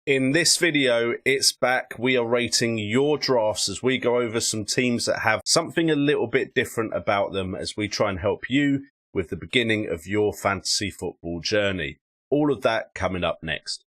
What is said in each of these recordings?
In this video, it's back. We are rating your drafts as we go over some teams that have something a little bit different about them as we try and help you with the beginning of your fantasy football journey. All of that coming up next.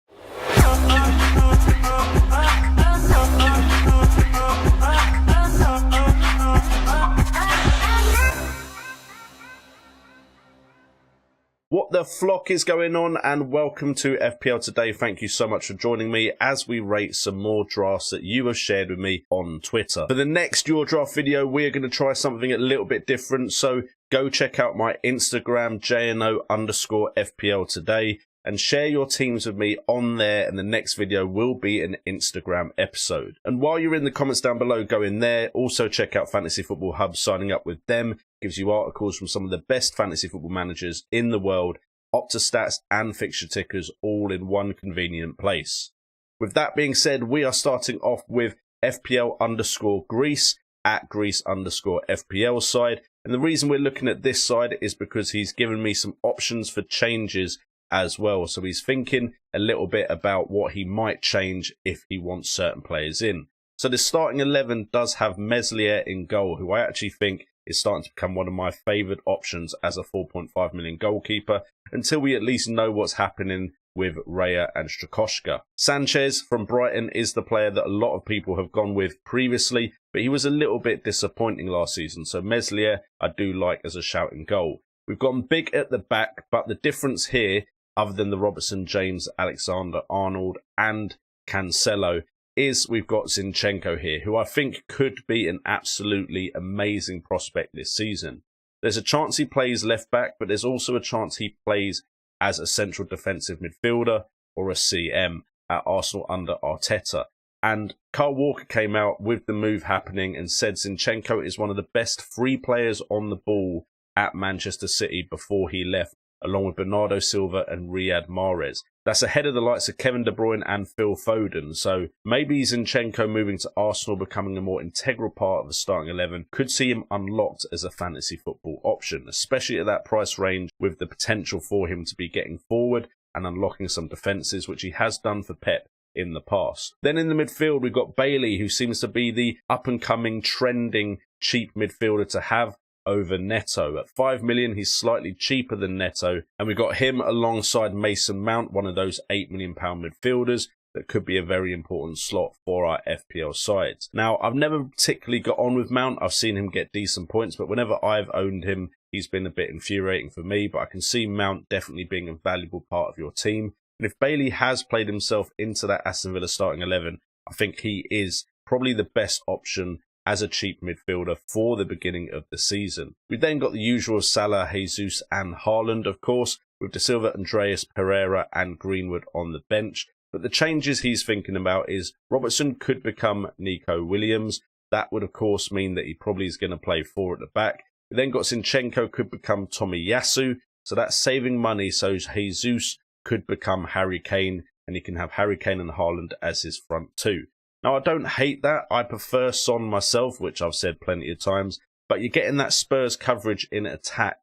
What the flock is going on, and welcome to FPL Today. Thank you so much for joining me as we rate some more drafts that you have shared with me on Twitter. For the next Your Draft video, we're going to try something a little bit different, so go check out my Instagram, JNO_FPL Today, and share your teams with me on there, and the next video will be an Instagram episode. And while you're in the comments down below, go in there. Also check out Fantasy Football Hub, signing up with them gives you articles from some of the best fantasy football managers in the world, OPTA stats and fixture tickers all in one convenient place. With that being said, we are starting off with FPL_Greece at Greece_FPL side. And the reason we're looking at this side is because he's given me some options for changes as well. So he's thinking a little bit about what he might change if he wants certain players in. So the starting 11 does have Meslier in goal, who I actually think is starting to become one of my favoured options as a 4.5 million goalkeeper, until we at least know what's happening with Raya and Strakoschka. Sanchez from Brighton is the player that a lot of people have gone with previously, but he was a little bit disappointing last season. So Meslier I do like as a shout in goal. We've gone big at the back, but the difference here, other than the Robertson, James, Alexander-Arnold and Cancelo, is we've got Zinchenko here, who I think could be an absolutely amazing prospect this season. There's a chance he plays left back, but there's also a chance he plays as a central defensive midfielder or a CM at Arsenal under Arteta. And Carl Walker came out with the move happening and said Zinchenko is one of the best free players on the ball at Manchester City before he left, along with Bernardo Silva and Riyad Mahrez. That's ahead of the likes of Kevin De Bruyne and Phil Foden. So maybe Zinchenko moving to Arsenal, becoming a more integral part of the starting 11, could see him unlocked as a fantasy football option, especially at that price range, with the potential for him to be getting forward and unlocking some defences, which he has done for Pep in the past. Then in the midfield, we've got Bailey, who seems to be the up-and-coming, trending, cheap midfielder to have over Neto. At 5 million, he's slightly cheaper than Neto, and we got him alongside Mason Mount, one of those £8 million midfielders that could be a very important slot for our FPL sides. Now, I've never particularly got on with Mount. I've seen him get decent points, but whenever I've owned him, he's been a bit infuriating for me, but I can see Mount definitely being a valuable part of your team. And if Bailey has played himself into that Aston Villa starting 11, I think he is probably the best option as a cheap midfielder for the beginning of the season. We've then got the usual Salah, Jesus and Haaland, of course, with De Silva, Andreas, Pereira and Greenwood on the bench. But the changes he's thinking about is Robertson could become Nico Williams. That would, of course, mean that he probably is going to play 4 at the back. We then got Zinchenko could become Tomiyasu, so that's saving money. So Jesus could become Harry Kane, and he can have Harry Kane and Haaland as his front two. Now, I don't hate that. I prefer Son myself, which I've said plenty of times. But you're getting that Spurs coverage in attack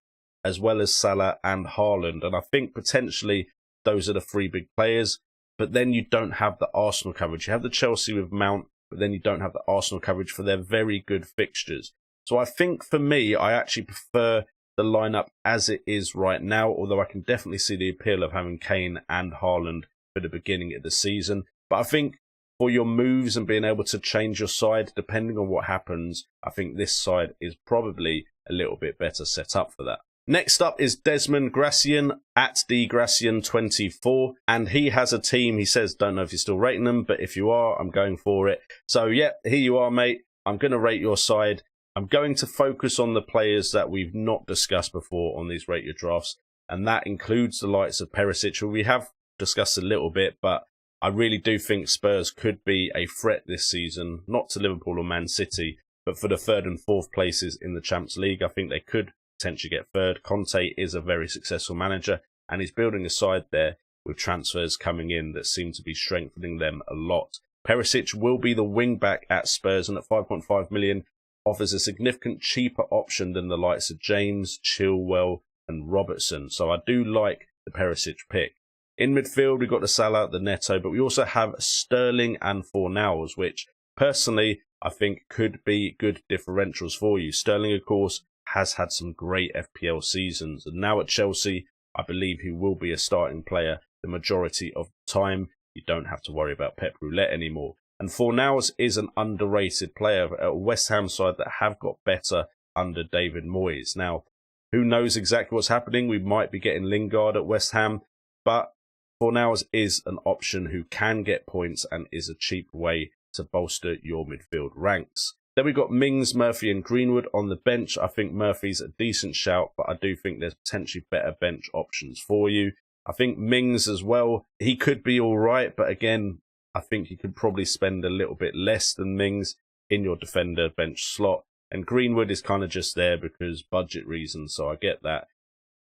as well as Salah and Haaland. And I think potentially those are the 3 big players. But then you don't have the Arsenal coverage. You have the Chelsea with Mount, but then you don't have the Arsenal coverage for their very good fixtures. So I think for me, I actually prefer the lineup as it is right now. Although I can definitely see the appeal of having Kane and Haaland for the beginning of the season. But I think for your moves and being able to change your side, depending on what happens, I think this side is probably a little bit better set up for that. Next up is Desmond Grassian at Grassian24, and he has a team. He says, don't know if you're still rating them, but if you are, I'm going for it. So yeah, here you are, mate. I'm going to rate your side. I'm going to focus on the players that we've not discussed before on these Rate Your Drafts, and that includes the likes of Perisic, who we have discussed a little bit, but I really do think Spurs could be a threat this season, not to Liverpool or Man City, but for the 3rd and 4th places in the Champions League. I think they could potentially get 3rd. Conte is a very successful manager, and he's building a side there with transfers coming in that seem to be strengthening them a lot. Perisic will be the wing back at Spurs, and at 5.5 million offers a significant cheaper option than the likes of James, Chilwell and Robertson. So I do like the Perisic pick. In midfield, we've got the Salah, the Neto, but we also have Sterling and Fornals, which personally I think could be good differentials for you. Sterling, of course, has had some great FPL seasons, and now at Chelsea, I believe he will be a starting player the majority of the time. You don't have to worry about Pep Roulette anymore. And Fornals is an underrated player at a West Ham side that have got better under David Moyes. Now, who knows exactly what's happening? We might be getting Lingard at West Ham, but Fornals is an option who can get points and is a cheap way to bolster your midfield ranks. Then we've got Mings, Murphy and Greenwood on the bench. I think Murphy's a decent shout, but I do think there's potentially better bench options for you. I think Mings as well, he could be all right, but again, I think you could probably spend a little bit less than Mings in your defender bench slot. And Greenwood is kind of just there because budget reasons, so I get that.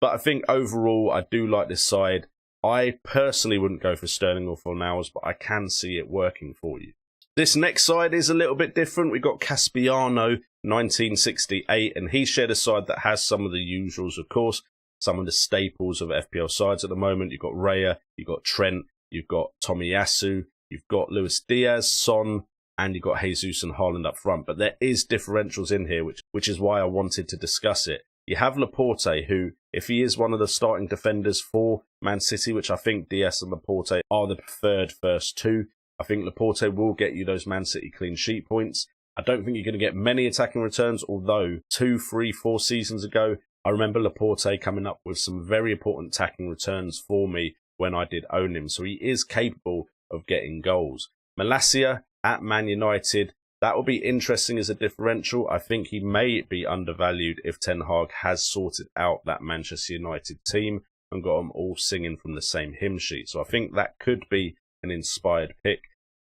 But I think overall, I do like this side. I personally wouldn't go for Sterling or Fornals, but I can see it working for you. This next side is a little bit different. We've got Caspiano, 1968, and he shared a side that has some of the usuals, of course, some of the staples of FPL sides at the moment. You've got Raya, you've got Trent, you've got Tomiyasu, you've got Luis Diaz, Son, and you've got Jesus and Haaland up front. But there is differentials in here, which is why I wanted to discuss it. You have Laporte, who, if he is one of the starting defenders for Man City, which I think Diaz and Laporte are the preferred first two, I think Laporte will get you those Man City clean sheet points. I don't think you're going to get many attacking returns, although 2, 3, 4 seasons ago, I remember Laporte coming up with some very important attacking returns for me when I did own him. So he is capable of getting goals. Malacia at Man United, that will be interesting as a differential. I think he may be undervalued if Ten Hag has sorted out that Manchester United team and got them all singing from the same hymn sheet. So I think that could be an inspired pick.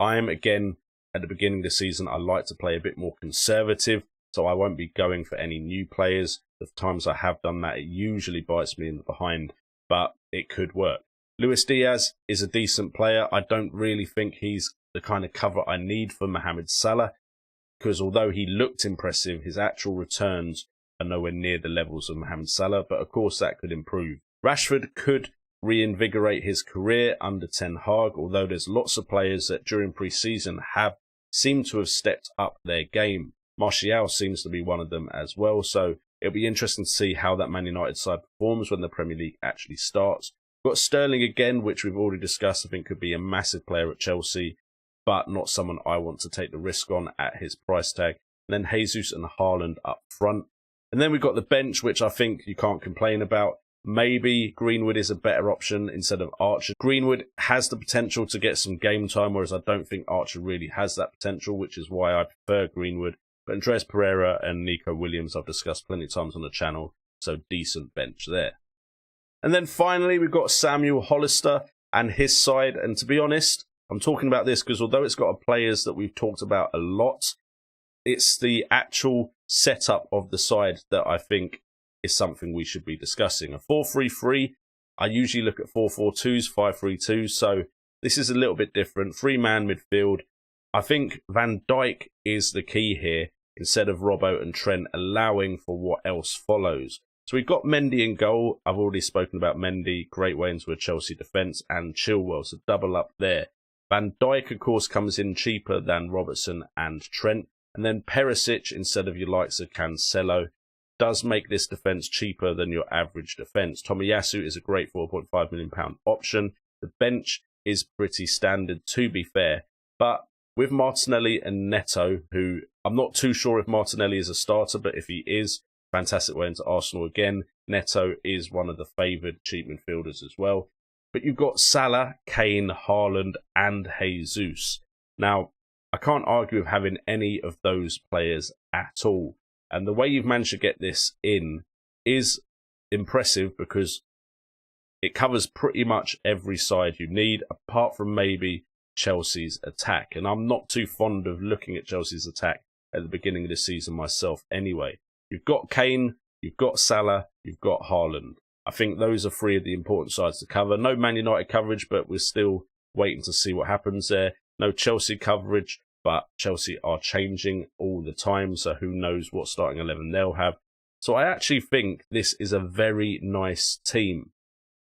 I am, again, at the beginning of the season, I like to play a bit more conservative, so I won't be going for any new players. The times I have done that, it usually bites me in the behind, but it could work. Luis Diaz is a decent player. I don't really think he's the kind of cover I need for Mohamed Salah, because although he looked impressive, his actual returns are nowhere near the levels of Mohamed Salah, but of course that could improve. Rashford could reinvigorate his career under Ten Hag, although there's lots of players that during pre-season seem to have stepped up their game. Martial seems to be one of them as well, so it'll be interesting to see how that Man United side performs when the Premier League actually starts. We've got Sterling again, which we've already discussed. I think could be a massive player at Chelsea, but not someone I want to take the risk on at his price tag. And then Jesus and Haaland up front. And then we've got the bench, which I think you can't complain about. Maybe Greenwood is a better option instead of Archer. Greenwood has the potential to get some game time, whereas I don't think Archer really has that potential, which is why I prefer Greenwood. But Andreas Pereira and Nico Williams I've discussed plenty of times on the channel, so decent bench there. And then finally, we've got Samuel Hollister and his side. And to be honest, I'm talking about this because although it's got players that we've talked about a lot, it's the actual setup of the side that I think is something we should be discussing. A 4-3-3, I usually look at 4-4-2s, 5-3-2s, so this is a little bit different. 3-man midfield. I think Van Dijk is the key here instead of Robbo and Trent, allowing for what else follows. So we've got Mendy in goal. I've already spoken about Mendy, great way into a Chelsea defence, and Chilwell, so double up there. Van Dijk, of course, comes in cheaper than Robertson and Trent. And then Perisic, instead of your likes of Cancelo, does make this defence cheaper than your average defence. Tomiyasu is a great £4.5 million option. The bench is pretty standard, to be fair. But with Martinelli and Neto, who I'm not too sure if Martinelli is a starter, but if he is, fantastic way into Arsenal again. Neto is one of the favoured cheap midfielders as well. But you've got Salah, Kane, Haaland and Jesus. Now, I can't argue with having any of those players at all. And the way you've managed to get this in is impressive because it covers pretty much every side you need, apart from maybe Chelsea's attack. And I'm not too fond of looking at Chelsea's attack at the beginning of the season myself anyway. You've got Kane, you've got Salah, you've got Haaland. I think those are three of the important sides to cover. No Man United coverage, but we're still waiting to see what happens there. No Chelsea coverage, but Chelsea are changing all the time, so who knows what starting 11 they'll have. So I actually think this is a very nice team.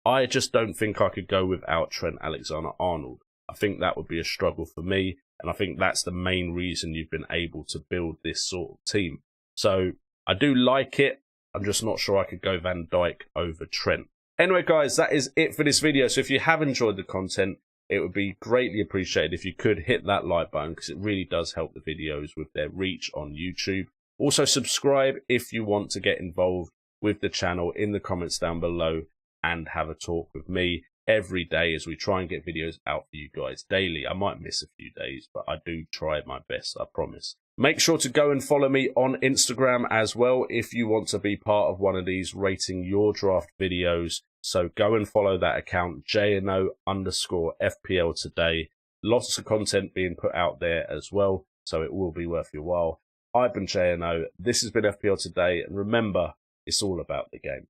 I just don't think I could go without Trent Alexander-Arnold. I think that would be a struggle for me, and I think that's the main reason you've been able to build this sort of team. So I do like it. I'm just not sure I could go Van Dijk over Trent. Anyway, guys, that is it for this video. So if you have enjoyed the content, it would be greatly appreciated if you could hit that like button, because it really does help the videos with their reach on YouTube. Also, subscribe if you want to get involved with the channel in the comments down below and have a talk with me every day as we try and get videos out for you guys daily. I might miss a few days, but I do try my best, I promise. Make sure to go and follow me on Instagram as well if you want to be part of one of these rating your draft videos. So go and follow that account, JNO_FPL today. Lots of content being put out there as well, so it will be worth your while. I've been JNO, this has been FPL Today, and remember, it's all about the game.